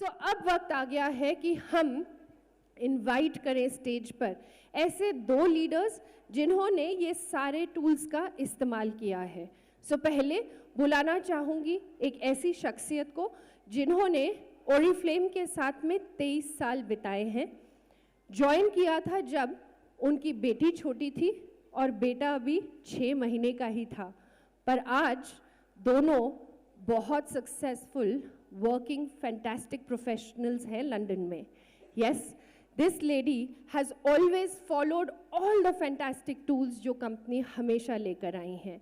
अब वक्त आ गया है कि हम इनवाइट करें स्टेज पर ऐसे दो लीडर्स जिन्होंने ये सारे टूल्स का इस्तेमाल किया है। पहले बुलाना चाहूँगी एक ऐसी शख्सियत को जिन्होंने ओरिफ्लेम के साथ में 23 साल बिताए हैं। ज्वाइन किया था जब उनकी बेटी छोटी थी और बेटा अभी 6 महीने का ही था, पर आज दोनों बहुत सक्सेसफुल वर्किंग फैंटास्टिक प्रोफेशनल्स हैं लंदन में। Yes, this lady has always followed all the fantastic tools जो कंपनी हमेशा लेकर आई हैं।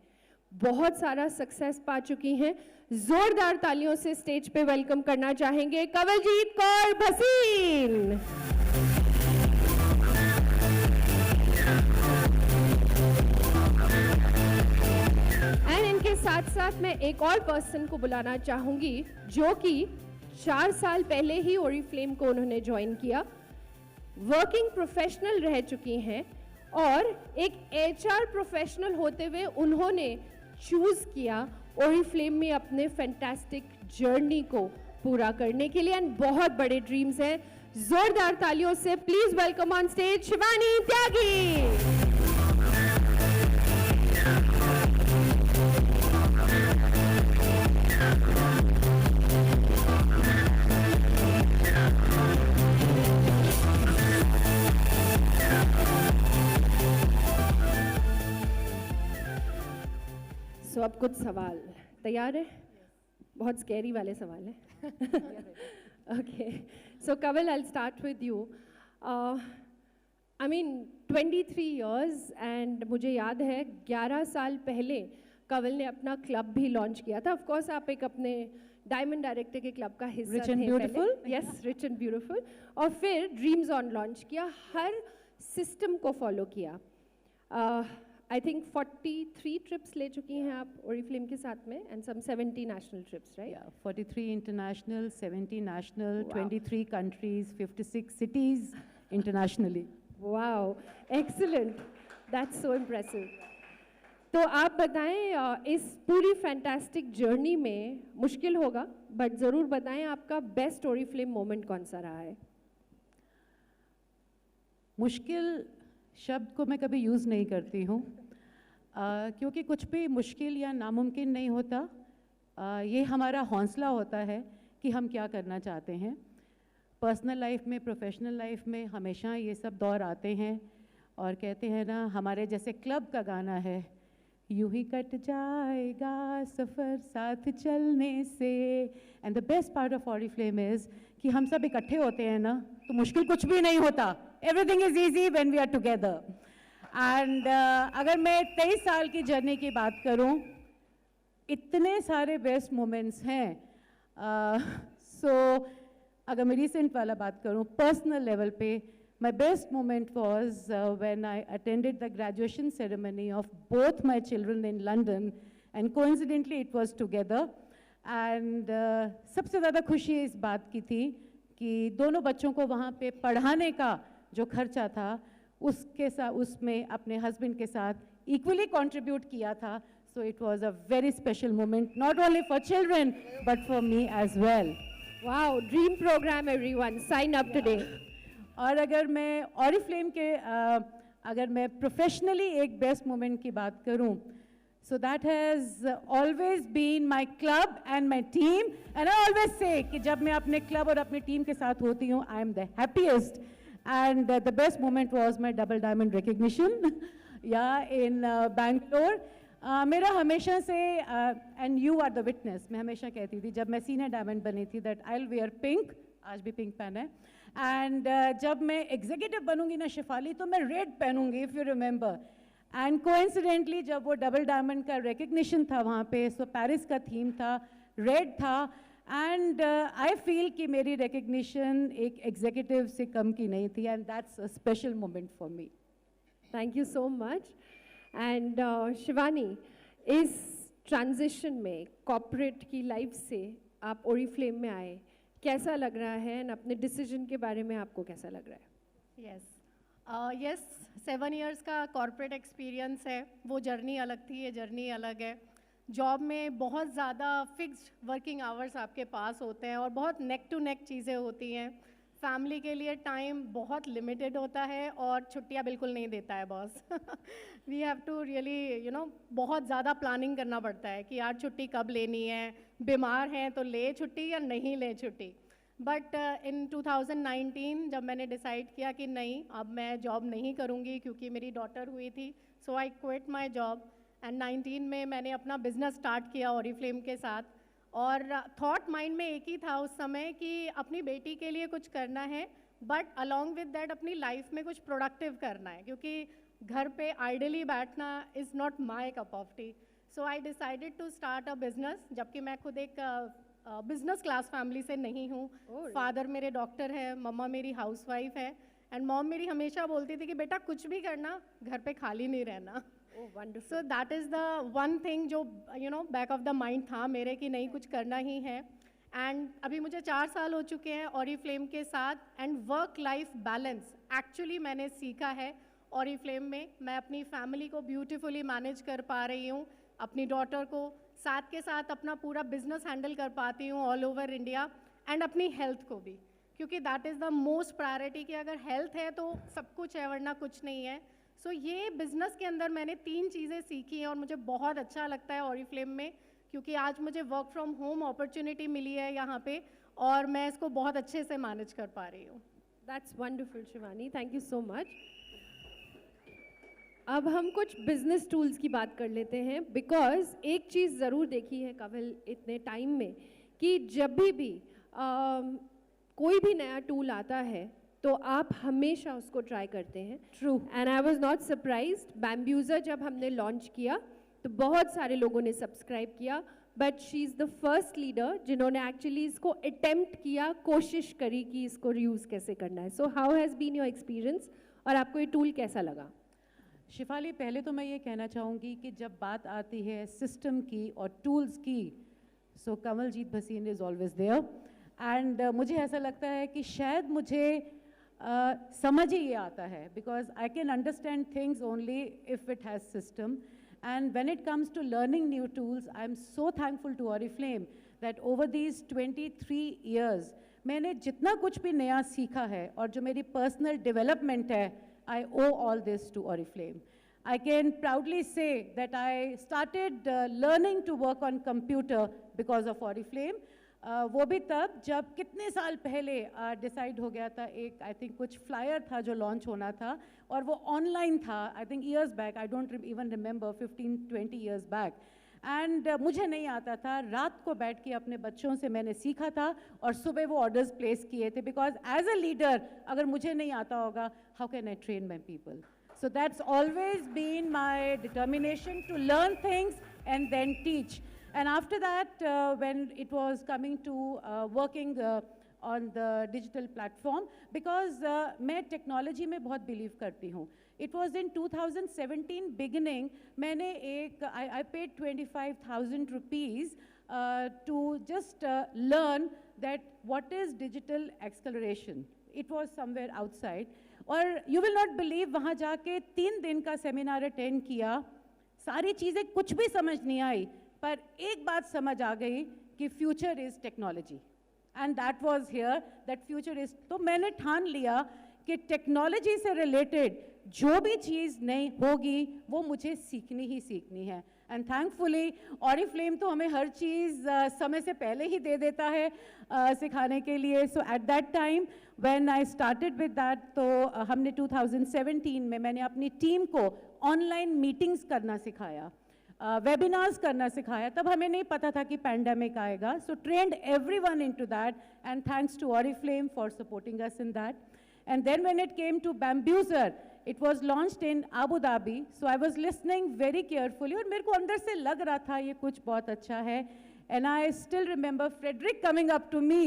बहुत सारा सक्सेस पा चुकी हैं। जोरदार तालियों से स्टेज पे वेलकम करना चाहेंगे कंवलजीत कौर भसीन। एंड इनके साथ साथ मैं एक और पर्सन को बुलाना चाहूंगी जो कि 4 साल पहले ही ओरिफ्लेम को उन्होंने ज्वाइन किया, वर्किंग प्रोफेशनल रह चुकी हैं और एक HR प्रोफेशनल होते हुए उन्होंने चूज किया ओरिफ्लेम में अपने फैंटास्टिक जर्नी को पूरा करने के लिए। एंड बहुत बड़े ड्रीम्स हैं। जोरदार तालियों से please welcome on stage Shivani Tyagi. अब कुछ सवाल तैयार है? बहुत स्कैरी वाले सवाल हैं। Okay, so Kawal, I start with you. I mean 23 years and मुझे याद है 11 साल पहले कवल ने अपना क्लब भी लॉन्च किया था। ऑफ कोर्स आप एक अपने डायमंड डायरेक्टर के क्लब का हिस्सा थे। Rich and beautiful. Yes, rich and beautiful. और फिर ड्रीम्स ऑन लॉन्च किया, हर सिस्टम को फॉलो किया। आई थिंक 43 ट्रिप्स ले चुकी हैं आप ओरिफ्लेम के साथ में and some 70 national trips, right? 43 international, 70 national, 23 countries, 56 cities internationally. Wow, excellent, that's so impressive. तो आप बताएं, इस पूरी फैंटास्टिक जर्नी में मुश्किल होगा, बट ज़रूर बताएं आपका बेस्ट ओरिफ्लेम मोमेंट कौन सा रहा है? मुश्किल शब्द को मैं कभी यूज़ नहीं करती हूँ, क्योंकि कुछ भी मुश्किल या नामुमकिन नहीं होता। ये हमारा हौसला होता है कि हम क्या करना चाहते हैं। पर्सनल लाइफ में, प्रोफेशनल लाइफ में हमेशा ये सब दौर आते हैं और कहते हैं ना, हमारे जैसे क्लब का गाना है, यूं ही कट जाएगा सफ़र साथ चलने से। And the best part of Oriflame is कि हम सब इकट्ठे होते हैं ना, तो मुश्किल कुछ भी नहीं होता। Everything is easy when we are together. And अगर मैं 23 साल की जर्नी की बात करूं, इतने सारे बेस्ट मोमेंट्स हैं। सो अगर मैं रिसेंट वाला बात करूं, पर्सनल लेवल पे, my best moment was when I attended the graduation ceremony of both my children in London, and coincidentally it was together. And सबसे ज़्यादा खुशी इस बात की थी कि दोनों बच्चों को वहाँ पे पढ़ाने का जो खर्चा था उसके साथ, उसमें अपने हस्बैंड के साथ इक्वली कंट्रीब्यूट किया था। So it was a very special moment, not only for children but for me as well. Wow, dream program everyone, sign up today. और अगर मैं ओरिफ्लेम के अगर मैं प्रोफेशनली एक बेस्ट मोमेंट की बात करूं, so that has always been my club and my team. And I always say कि जब मैं अपने क्लब और अपनी टीम के साथ होती हूं, I am the happiest. And the best moment was my double diamond recognition या इन बैंगलोर। मेरा हमेशा से, and you are the witness, मैं हमेशा कहती थी जब मैं सीनियर डायमंड बनी थी that I will where pink, आज भी पिंक पहना है। एंड जब मैं एग्जीक्यूटिव बनूंगी ना शिफाली, तो मैं रेड पहनूंगी, if you remember. And coincidentally जब वो डबल डायमंड का रिकग्निशन था वहाँ पे, सो पेरिस का थीम था, रेड था। एंड आई फील कि मेरी रिकग्निशन एक एग्जीक्यूटिव से कम की नहीं थी, and that's a special moment for me. Thank you so much. And Shivani, इस ट्रांजिशन में कॉर्पोरेट की लाइफ से आप ओरिफ्लेम में आए, कैसा लग रहा है? एंड अपने डिसीजन के बारे में आपको कैसा लग रहा है? यस, 7 इयर्स का कॉर्पोरेट एक्सपीरियंस है, वो जर्नी अलग थी, ये जर्नी अलग है। जॉब में बहुत ज़्यादा फिक्स्ड वर्किंग आवर्स आपके पास होते हैं और बहुत नेक टू नेक चीज़ें होती हैं। फैमिली के लिए टाइम बहुत लिमिटेड होता है और छुट्टियां बिल्कुल नहीं देता है boss. We have to really बहुत ज़्यादा प्लानिंग करना पड़ता है कि यार छुट्टी कब लेनी है, बीमार हैं तो ले छुट्टी या नहीं ले छुट्टी। बट इन 2019 जब मैंने डिसाइड किया कि नहीं अब मैं जॉब नहीं करूँगी क्योंकि मेरी डॉटर हुई थी, so I quit my job and 19 में मैंने अपना बिजनेस स्टार्ट किया ऑरिफ्लेम के साथ। और थॉट माइंड में एक ही था उस समय कि अपनी बेटी के लिए कुछ करना है, बट अलॉन्ग विद दैट अपनी लाइफ में कुछ प्रोडक्टिव करना है, क्योंकि घर पे आइडली बैठना is not my cup of tea. So I decided to start a business, जबकि मैं खुद एक बिजनेस क्लास फैमिली से नहीं हूँ। फादर मेरे डॉक्टर है, मम्मा मेरी हाउसवाइफ है, एंड मॉम मेरी हमेशा बोलती थी कि बेटा कुछ भी करना, घर पे खाली नहीं रहना। So that is the one thing जो बैक ऑफ द माइंड था मेरे कि नहीं कुछ करना ही है। एंड अभी मुझे 4 साल हो चुके हैं ऑरिफ्लेम के साथ, and work life balance actually मैंने सीखा है ऑरिफ्लेम में। मैं अपनी फैमिली को ब्यूटीफुली मैनेज कर पा रही हूँ, अपनी डॉटर को साथ के साथ अपना पूरा बिजनेस हैंडल कर पाती हूँ ऑल ओवर इंडिया, एंड अपनी हेल्थ को भी, क्योंकि that is the most priority कि अगर हेल्थ है तो सब कुछ है, वरना कुछ नहीं है। सो ये बिज़नेस के अंदर मैंने 3 चीज़ें सीखी हैं और मुझे बहुत अच्छा लगता है ऑरिफ्लेम में, क्योंकि आज मुझे वर्क फ्रॉम होम अपॉर्चुनिटी मिली है यहाँ पे और मैं इसको बहुत अच्छे से मैनेज कर पा रही हूँ। That's wonderful Shivani, thank you so much. अब हम कुछ बिजनेस टूल्स की बात कर लेते हैं, बिकॉज एक चीज़ ज़रूर देखी है कवल इतने टाइम में कि जब भी कोई भी नया टूल आता है तो आप हमेशा उसको ट्राई करते हैं। True. And I was not surprised, Bambuser जब हमने लॉन्च किया तो बहुत सारे लोगों ने सब्सक्राइब किया, but she is the first leader जिन्होंने एक्चुअली इसको अटेम्प्ट किया, कोशिश करी कि इसको यूज़ कैसे करना है। So how has been your experience और आपको ये टूल कैसा लगा? शिफाली, पहले तो मैं ये कहना चाहूँगी कि जब बात आती है सिस्टम की और टूल्स की, so Kamaljeet Bhasin is always there. And मुझे ऐसा लगता है कि शायद मुझे समझ ही ये आता है, because I can understand things only if it has system. And when it comes to learning new tools, I am so thankful to Oriflame that over these 23 years मैंने जितना कुछ भी नया सीखा है और जो मेरी पर्सनल डेवलपमेंट है, I owe all this to Oriflame. I can proudly say that I started learning to work on computer because of Oriflame. वो भी तब जब कितने साल पहले डिसाइड हो गया था, एक आई थिंक कुछ फ्लायर था जो लॉन्च होना था और वो ऑनलाइन था, I think years back, I don't even remember, 15-20 years back. And मुझे नहीं आता था, रात को बैठ के अपने बच्चों से मैंने सीखा था और सुबह वो ऑर्डर्स प्लेस किए थे, बिकॉज एज अ लीडर अगर मुझे नहीं आता होगा, how can I train my people? So that's always been my determination to learn things and then teach. And after that when it was coming to working on the digital platform, because मैं technology में बहुत believe करती हूँ। It was in 2017 beginning, मैंने एक I paid 25,000 rupees to just learn that what is digital acceleration. It was somewhere outside, और you will not believe वहाँ जाके 3 दिन का सेमिनार अटेंड किया, सारी चीज़ें कुछ भी समझ नहीं आई, पर एक बात समझ आ गई कि future is technology. And that was here, that future is. तो मैंने ठान लिया कि टेक्नोलॉजी से रिलेटेड जो भी चीज़ नई होगी वो मुझे सीखनी ही सीखनी है। एंड थैंकफुली ऑरिफ्लेम तो हमें हर चीज़ समय से पहले ही दे देता है सिखाने के लिए। So at that time when I started with that, तो हमने 2017 में मैंने अपनी टीम को ऑनलाइन मीटिंग्स करना सिखाया, वेबिनार्स करना सिखाया। तब हमें नहीं पता था कि पैंडेमिक आएगा, so trained everyone into that, and thanks to Oriflame for supporting us in that. And then when it came to Bambuser, it was launched in Abu Dhabi, so I was listening very carefully और मेरे को अंदर से लग रहा था ये कुछ बहुत अच्छा है। And I still remember Frederick coming up to me,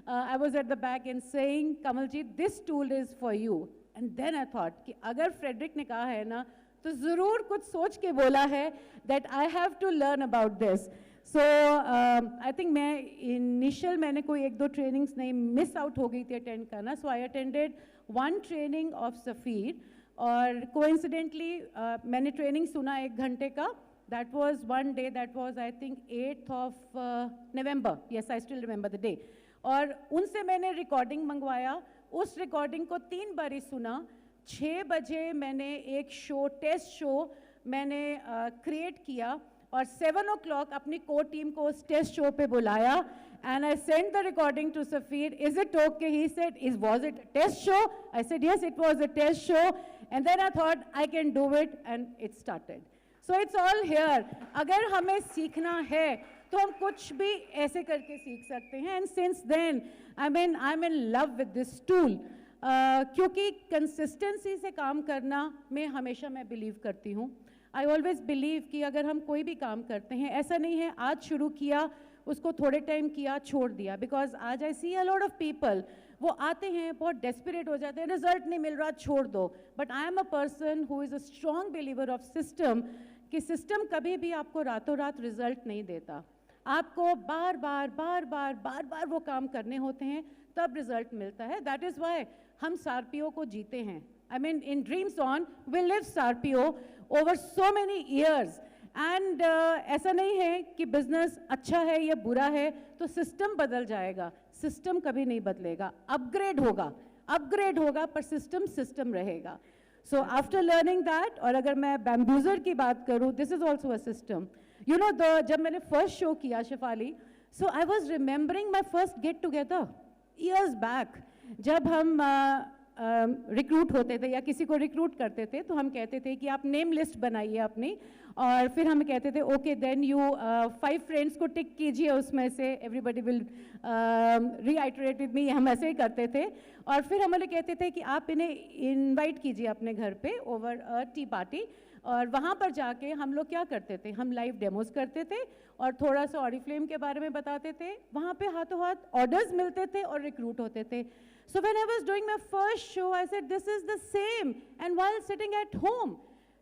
I was at the back and saying, Kamaljeet this tool is for you. And then I thought कि अगर फ्रेडरिक ने कहा है ना, तो ज़रूर कुछ सोच के बोला है that I have to learn about this. So I think मैंने कोई 1-2 ट्रेनिंग्स नहीं मिस आउट हो गई थी अटेंड करना। सो आई अटेंडेड 1 ट्रेनिंग ऑफ सफ़ीर, और कोइंसिडेंटली मैंने ट्रेनिंग सुना 1 घंटे का, That was one day, that was I think 8th of November. Yes, I still remember the day. और उनसे मैंने रिकॉर्डिंग मंगवाया, उस रिकॉर्डिंग को 3 बार ही सुना. 6 बजे मैंने एक शो, टेस्ट शो मैंने क्रिएट किया और 7 o'clock अपनी को टीम को उस टेस्ट शो पे बुलाया. And I sent the recording to Safir. Is it okay? He said, was it a test show? I said, yes, it was a test show. And then I thought, I can do it, and it started. So it's all here. अगर हमें सीखना है, तो हम कुछ भी ऐसे करके सीख सकते हैं. And since then, I'm in love with this tool. क्योंकि consistency से काम करना में हमेशा मैं believe करती हूँ. I always believe कि अगर हम कोई भी काम करते हैं, ऐसा नहीं है आज शुरू किया, उसको थोड़े टाइम किया, छोड़ दिया. बिकॉज आज आई सी अ लॉट ऑफ पीपल, वो आते हैं, बहुत डेस्परेट हो जाते हैं, रिजल्ट नहीं मिल रहा, छोड़ दो. But I am a person who is a strong believer of system, कि सिस्टम कभी भी आपको रातों रात रिजल्ट नहीं देता. आपको बार बार वो काम करने होते हैं, तब रिजल्ट मिलता है. दैट इज़ वाई हम सार्पियो को जीते हैं. I mean, in Dreams On, we live Sarpio over so many years. And ऐसा नहीं है कि बिजनेस अच्छा है या बुरा है तो सिस्टम बदल जाएगा. सिस्टम कभी नहीं बदलेगा, अपग्रेड होगा पर सिस्टम रहेगा. सो आफ्टर लर्निंग दैट, और अगर मैं बैम्बूजर की बात करूँ, this is also a system. You know, जब मैंने फर्स्ट शो किया Shefali, so I was remembering my first get together years back. जब हम रिक्रूट होते थे या किसी को रिक्रूट करते थे, तो हम कहते थे कि आप नेम लिस्ट बनाइए अपनी, और फिर हम कहते थे ओके देन यू 5 फ्रेंड्स को टिक कीजिए उसमें से, everybody will reiterate with me. हम ऐसे ही करते थे. और फिर हमें कहते थे कि आप इन्हें इनवाइट कीजिए अपने घर पे ओवर अ टी पार्टी. और वहाँ पर जाके हम लोग क्या करते थे, हम लाइव डेमोज करते थे और थोड़ा सा ऑरिफ्लेम के बारे में बताते थे. वहाँ पे हाथों हाथ ऑर्डर्स मिलते थे और रिक्रूट होते थे. So when I was doing my first show, I said, this is the same. And while sitting at home,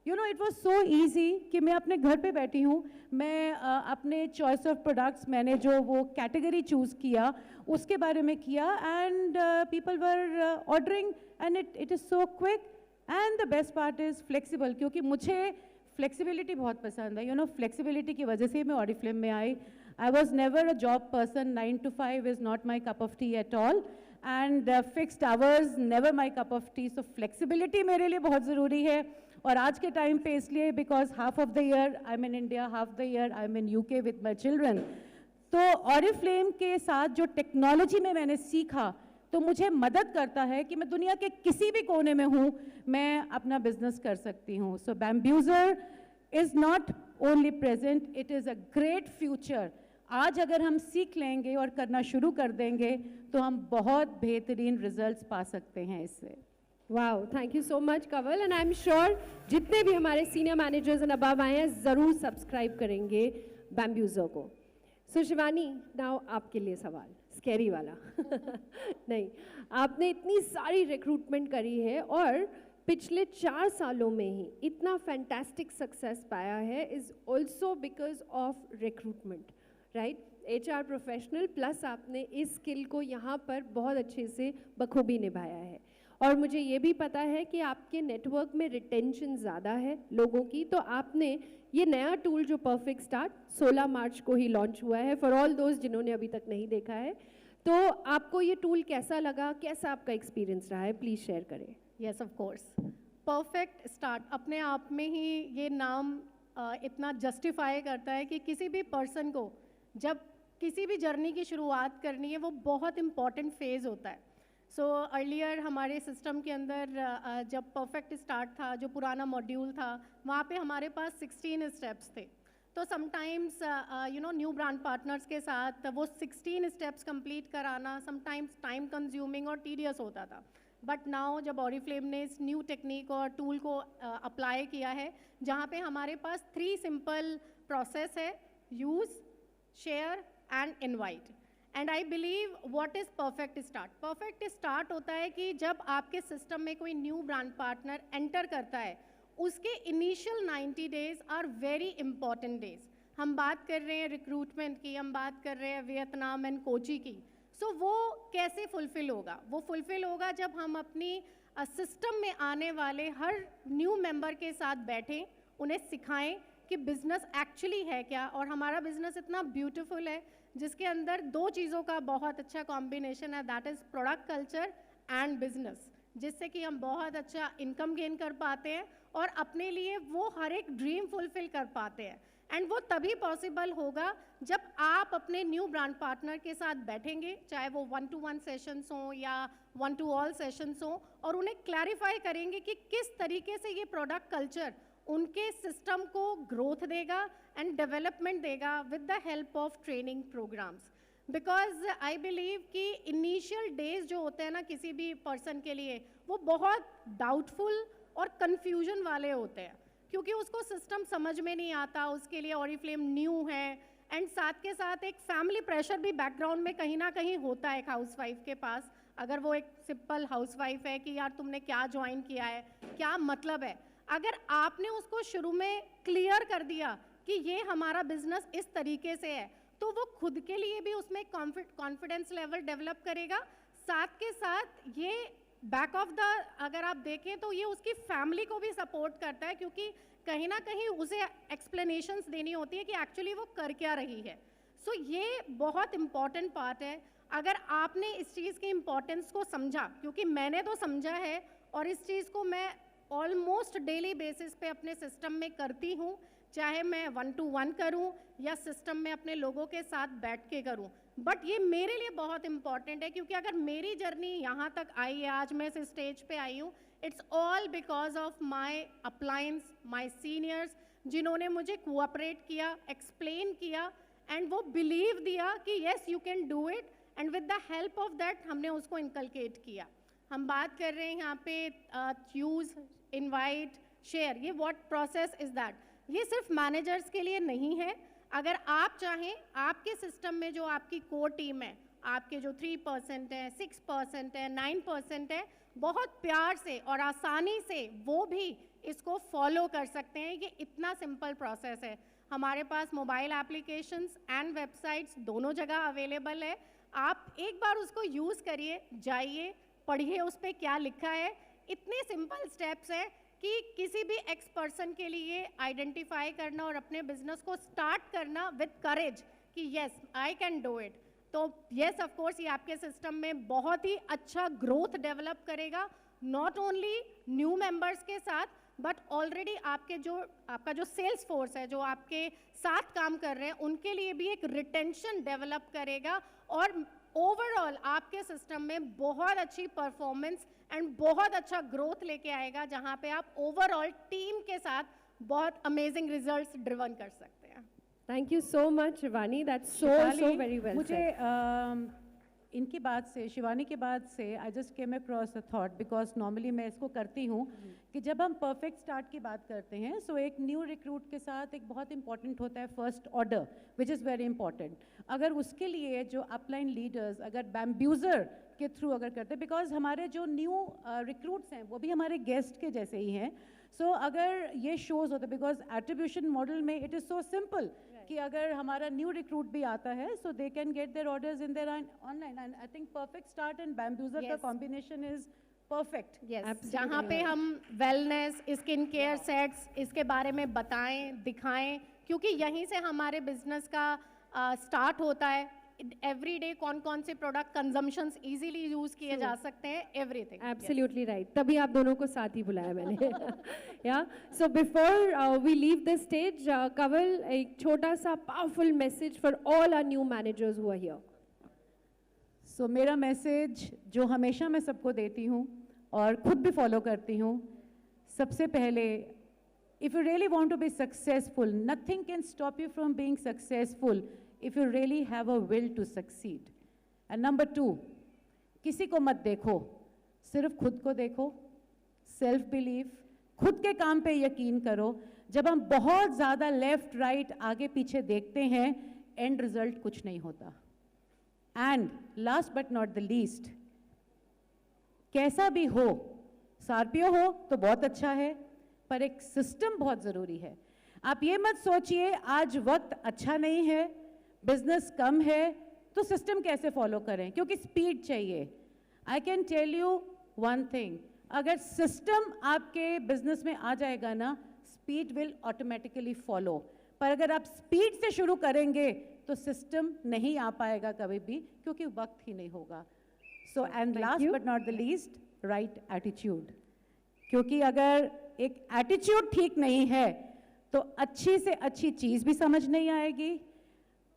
you know, it was so easy कि मैं अपने घर पे बैठी हूँ, मैं अपने choice of products, मैंने जो वो category choose किया, उसके बारे में किया, and people were ordering, and it is so quick. And the best part is flexible, क्योंकि मुझे flexibility बहुत पसंद है. You know, flexibility की वजह से मैं Oriflame में आई. I was never a job person. 9 to 5 is not my cup of tea at all. And fixed hours, never my cup of tea. So flexibility मेरे लिए बहुत ज़रूरी है. और आज के टाइम पे इसलिए, because half of the year I'm in India, half the year I'm in UK with my children. तो Oriflame के साथ जो टेक्नोलॉजी में मैंने सीखा, तो मुझे मदद करता है कि मैं दुनिया के किसी भी कोने में हूँ, मैं अपना बिजनेस कर सकती हूँ. So Bambuser is not only present, it is a great future. आज अगर हम सीख लेंगे और करना शुरू कर देंगे, तो हम बहुत बेहतरीन रिजल्ट्स पा सकते हैं इससे. Wow, thank you so much Kawal. And I am sure जितने भी हमारे सीनियर मैनेजर्स एंड अबव आए हैं, ज़रूर सब्सक्राइब करेंगे बैम्ब्यूजर को. सो शिवानी, नाउ आपके लिए सवाल, स्कैरी वाला. नहीं, आपने इतनी सारी रिक्रूटमेंट करी है और पिछले 4 सालों में ही इतना फैंटास्टिक सक्सेस पाया है, is also because of recruitment, right? HR professional plus आपने इस स्किल को यहाँ पर बहुत अच्छे से बखूबी निभाया है. और मुझे ये भी पता है कि आपके नेटवर्क में रिटेंशन ज़्यादा है लोगों की, तो आपने ये नया टूल जो परफेक्ट स्टार्ट 16 मार्च को ही लॉन्च हुआ है, फॉर ऑल दोस्त जिन्होंने अभी तक नहीं देखा है, तो आपको ये टूल कैसा लगा, कैसा आपका एक्सपीरियंस रहा है, प्लीज़ शेयर करें. Yes, of course. Perfect start अपने आप में ही ये नाम इतना जस्टिफाई करता है कि किसी भी पर्सन को जब किसी भी जर्नी की शुरुआत करनी है, वो बहुत इंपॉर्टेंट फेज़ होता है. सो अर्लियर हमारे सिस्टम के अंदर जब परफेक्ट स्टार्ट था, जो पुराना मॉड्यूल था, वहाँ पे हमारे पास 16 स्टेप्स थे. तो sometimes you know, new brand partners के साथ वो 16 स्टेप्स कंप्लीट कराना समटाइम्स टाइम कंज्यूमिंग और टीडियस होता था. बट नाउ जब ऑरिफ्लेम ने इस न्यू टेक्निक और टूल को अप्लाई किया है, जहाँ पे हमारे पास 3 सिंपल प्रोसेस है: use, share and invite. And I believe what is perfect start. Perfect start होता है कि जब आपके सिस्टम में कोई न्यू ब्रांड पार्टनर एंटर करता है, उसके initial 90 days are very important days. हम बात कर रहे हैं रिक्रूटमेंट की, हम बात कर रहे हैं वियतनाम एंड कोची की. सो वो कैसे फुलफिल होगा? वो फुलफिल होगा जब हम अपनी सिस्टम में आने वाले हर न्यू मेंबर के साथ बैठें, उन्हें सिखाएं कि बिजनेस एक्चुअली है क्या, और हमारा बिजनेस इतना ब्यूटीफुल है जिसके अंदर दो चीज़ों का बहुत अच्छा कॉम्बिनेशन है, that is product culture and business, जिससे कि हम बहुत अच्छा इनकम गेन कर पाते हैं और अपने लिए वो हर एक ड्रीम फुलफिल कर पाते हैं। एंड वो तभी पॉसिबल होगा जब आप अपने न्यू ब्रांड पार्टनर के साथ बैठेंगे, चाहे वो 1-to-1 सेशंस हों या 1-to-all सेशंस हों, और उन्हें क्लैरिफाई करेंगे कि किस तरीके से ये प्रोडक्ट कल्चर उनके सिस्टम को ग्रोथ देगा एंड डेवलपमेंट देगा with the help of training programmes. Because I believe कि इनिशियल डेज जो होते हैं ना किसी भी पर्सन के लिए, वो बहुत डाउटफुल और कन्फ्यूजन वाले होते हैं, क्योंकि उसको सिस्टम समझ में नहीं आता, उसके लिए ऑरिफ्लेम न्यू है, एंड साथ के साथ एक फैमिली प्रेशर भी बैकग्राउंड में कहीं ना कहीं होता है एक हाउसवाइफ के पास। अगर वो एक सिंपल हाउसवाइफ है कि यार तुमने क्या ज्वाइन किया है, क्या मतलब है, अगर आपने उसको शुरू में क्लियर कर दिया कि ये हमारा बिजनेस इस तरीके से है, तो वो खुद के लिए भी उसमें कॉन्फिडेंस लेवल डेवलप करेगा। साथ के साथ ये बैक ऑफ द अगर आप देखें तो ये उसकी फैमिली को भी सपोर्ट करता है, क्योंकि कहीं ना कहीं उसे एक्सप्लेनेशंस देनी होती है कि एक्चुअली वो कर क्या रही है। सो ये बहुत इम्पॉर्टेंट पार्ट है। अगर आपने इस चीज़ की इम्पॉर्टेंस को समझा, क्योंकि मैंने तो समझा है और इस चीज़ को मैं ऑलमोस्ट डेली बेसिस पे अपने सिस्टम में करती हूँ, चाहे मैं 1-to-1 करूँ या सिस्टम में अपने लोगों के साथ बैठ के करूँ। बट ये मेरे लिए बहुत इंपॉर्टेंट है, क्योंकि अगर मेरी जर्नी यहाँ तक आई है, आज मैं इस स्टेज पे आई हूँ, it's all because of my uplines, my seniors, जिन्होंने मुझे कोऑपरेट किया, एक्सप्लेन किया, एंड वो बिलीव दिया कि yes you can do it, and with the help of that हमने उसको इनकलकेट किया। हम बात कर रहे हैं यहाँ पे चूज़, इनवाइट, शेयर, ये व्हाट प्रोसेस इज़ दैट, ये सिर्फ मैनेजर्स के लिए नहीं है। अगर आप चाहें, आपके सिस्टम में जो आपकी कोर टीम है, आपके जो 3% है, 6% है, 9% है, बहुत प्यार से और आसानी से वो भी इसको फॉलो कर सकते हैं। ये इतना सिंपल प्रोसेस है। हमारे पास मोबाइल एप्लीकेशंस एंड वेबसाइट्स दोनों जगह अवेलेबल है। आप एक बार उसको यूज़ करिए, जाइए, पढ़िए उस पर क्या लिखा है। इतने सिंपल स्टेप्स हैं कि किसी भी एक्स पर्सन के लिए आइडेंटिफाई करना और अपने बिजनेस को स्टार्ट करना विद करेज कि yes I can do it. तो यस ऑफ कोर्स ये आपके सिस्टम में बहुत ही अच्छा ग्रोथ डेवलप करेगा, नॉट ओनली न्यू मेंबर्स के साथ, बट ऑलरेडी आपका जो सेल्स फोर्स है, जो आपके साथ काम कर रहे हैं, उनके लिए भी एक रिटेंशन डेवलप करेगा और ओवरऑल आपके सिस्टम में बहुत अच्छी परफॉर्मेंस एंड बहुत अच्छा ग्रोथ लेके आएगा, जहां पे आप ओवरऑल टीम के साथ बहुत अमेजिंग रिजल्ट्स ड्रिवन कर सकते हैं। Thank you so much, Shivani. That's so very well मुझे said. इनकी बात से, शिवानी के बाद से I just came across a thought, because normally मैं इसको करती हूँ कि जब हम परफेक्ट स्टार्ट की बात करते हैं, सो एक न्यू रिक्रूट के साथ एक बहुत इंपॉर्टेंट होता है first order, which is very important. अगर उसके लिए जो अपलाइन लीडर्स अगर बैम्ब्यूज़र के थ्रू अगर करते हैं, बिकॉज हमारे जो न्यू रिक्रूट्स हैं वो भी हमारे गेस्ट के जैसे ही हैं, सो अगर ये शोज़ होते, बिकॉज एट्रीब्यूशन मॉडल में इट इज़ सो सिंपल कि अगर हमारा न्यू रिक्रूट भी आता है, so they can get their orders in their online, and I think perfect start and Bambuser का कॉम्बिनेशन इज परफेक्ट। जहाँ पे हम वेलनेस, स्किन केयर सेट्स, इसके बारे में बताएं, दिखाएं, क्योंकि यहीं से हमारे बिजनेस का स्टार्ट होता है। एवरी डे कौन कौन से प्रोडक्ट कंजम्पशंस इजीली यूज किए जा सकते हैं, एवरीथिंग। Absolutely right. तभी आप दोनों को साथ ही बुलाया मैंने। Yeah. So before we leave the stage, Kanwal, एक छोटा सा powerful message for all our new managers who are here. सो मेरा मैसेज जो हमेशा मैं सबको देती हूँ और खुद भी फॉलो करती हूँ, सबसे पहले, if you really want to be successful, nothing can stop you from being successful if you really have a will to succeed. And number 2, किसी को मत देखो, सिर्फ खुद को देखो, सेल्फ बिलीव, खुद के काम पे यकीन करो। जब हम बहुत ज़्यादा लेफ्ट राइट आगे पीछे देखते हैं, एंड रिजल्ट कुछ नहीं होता। And last but not the least, कैसा भी हो, सार्पियो हो तो बहुत अच्छा है, पर एक सिस्टम बहुत ज़रूरी है। आप ये मत सोचिए आज वक्त अच्छा नहीं है, बिजनेस कम है, तो सिस्टम कैसे फॉलो करें, क्योंकि स्पीड चाहिए। I can tell you one thing, अगर सिस्टम आपके बिजनेस में आ जाएगा ना, स्पीड विल ऑटोमेटिकली फॉलो। पर अगर आप स्पीड से शुरू करेंगे तो सिस्टम नहीं आ पाएगा कभी भी, क्योंकि वक्त ही नहीं होगा। So and last you. But not the least, right attitude. क्योंकि अगर एक एटीट्यूड ठीक नहीं है तो अच्छी से अच्छी चीज़ भी समझ नहीं आएगी,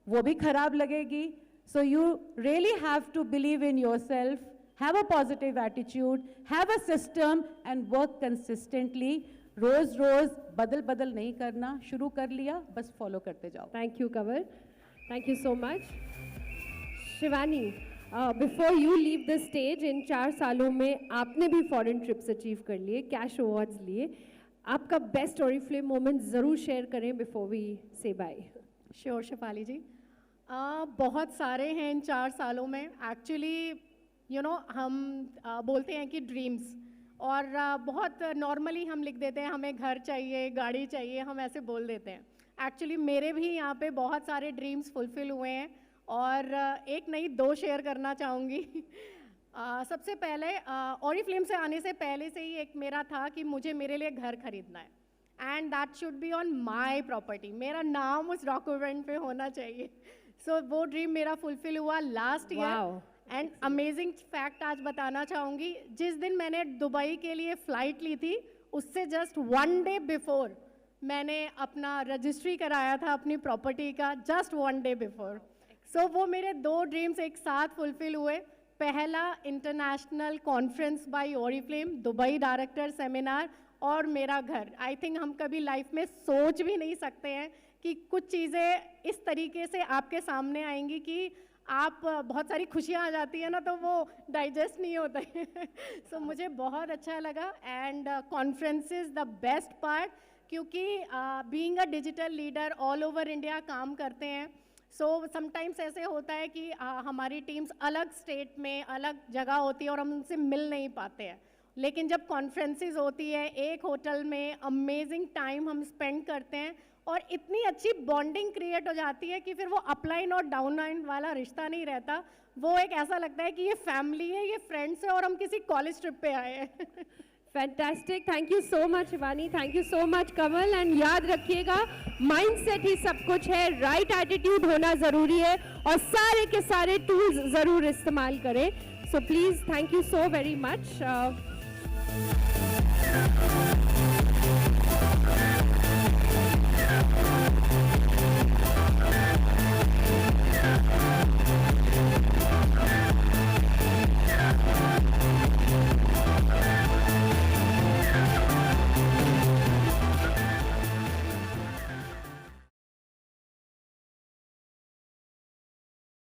वो भी खराब लगेगी। So you really have to believe in yourself, have a positive attitude, have a system and work consistently. रोज रोज बदल बदल नहीं करना, शुरू कर लिया बस फॉलो करते जाओ। Thank you Kanwal, thank you so much. Shivani, before you leave the stage, इन 4 सालों में आपने भी फॉरेन ट्रिप्स अचीव कर लिए, कैश अवार्ड्स लिए, आपका बेस्ट ऑरिफ्लेम मोमेंट ज़रूर शेयर करें बिफोर वी से बाय। श्योर शेफाली जी, बहुत सारे हैं इन 4 सालों में। एक्चुअली हम बोलते हैं कि ड्रीम्स, और बहुत नॉर्मली हम लिख देते हैं हमें घर चाहिए, गाड़ी चाहिए, हम ऐसे बोल देते हैं। एक्चुअली मेरे भी यहाँ पे बहुत सारे ड्रीम्स फुलफिल हुए हैं, और एक नहीं 2 शेयर करना चाहूँगी। सबसे पहले ऑरिफ्लेम से आने से पहले से ही एक मेरा था कि मुझे मेरे लिए घर खरीदना है, and that should be on my property, मेरा नाम उस डॉक्यूमेंट पे होना चाहिए। सो वो ड्रीम मेरा फुलफिल हुआ last year. And amazing fact आज बताना चाहूँगी, जिस दिन मैंने दुबई के लिए फ़्लाइट ली थी उससे जस्ट 1 डे बिफोर मैंने अपना रजिस्ट्री कराया था अपनी प्रॉपर्टी का, जस्ट 1 डे बिफोर। सो वो मेरे 2 ड्रीम्स एक साथ फुलफिल हुए। पहला international conference by Oriflame, Dubai director seminar, और मेरा घर। आई थिंक हम कभी लाइफ में सोच भी नहीं सकते हैं कि कुछ चीज़ें इस तरीके से आपके सामने आएंगी कि आप बहुत सारी खुशियाँ आ जाती है ना, तो वो डाइजेस्ट नहीं होता है। सो मुझे बहुत अच्छा लगा। And conferences the best part, क्योंकि being a digital leader all over India काम करते हैं। सो समटाइम्स ऐसे होता है कि हमारी टीम्स अलग स्टेट में अलग जगह होती है और हम उनसे मिल नहीं पाते हैं, लेकिन जब कॉन्फ्रेंसेस होती है एक होटल में अमेजिंग टाइम हम स्पेंड करते हैं, और इतनी अच्छी बॉन्डिंग क्रिएट हो जाती है कि फिर वो अपलाइन और डाउनलाइन वाला रिश्ता नहीं रहता। वो एक ऐसा लगता है कि ये फैमिली है, ये फ्रेंड्स है, और हम किसी कॉलेज ट्रिप पे आए हैं। Fantastic, thank you so much Shivani, thank you so much Kamal. And याद रखिएगा, माइंडसेट ही सब कुछ है, राइट एटीट्यूड होना ज़रूरी है, और सारे के सारे टूल्स ज़रूर इस्तेमाल करें। So please, thank you so very much.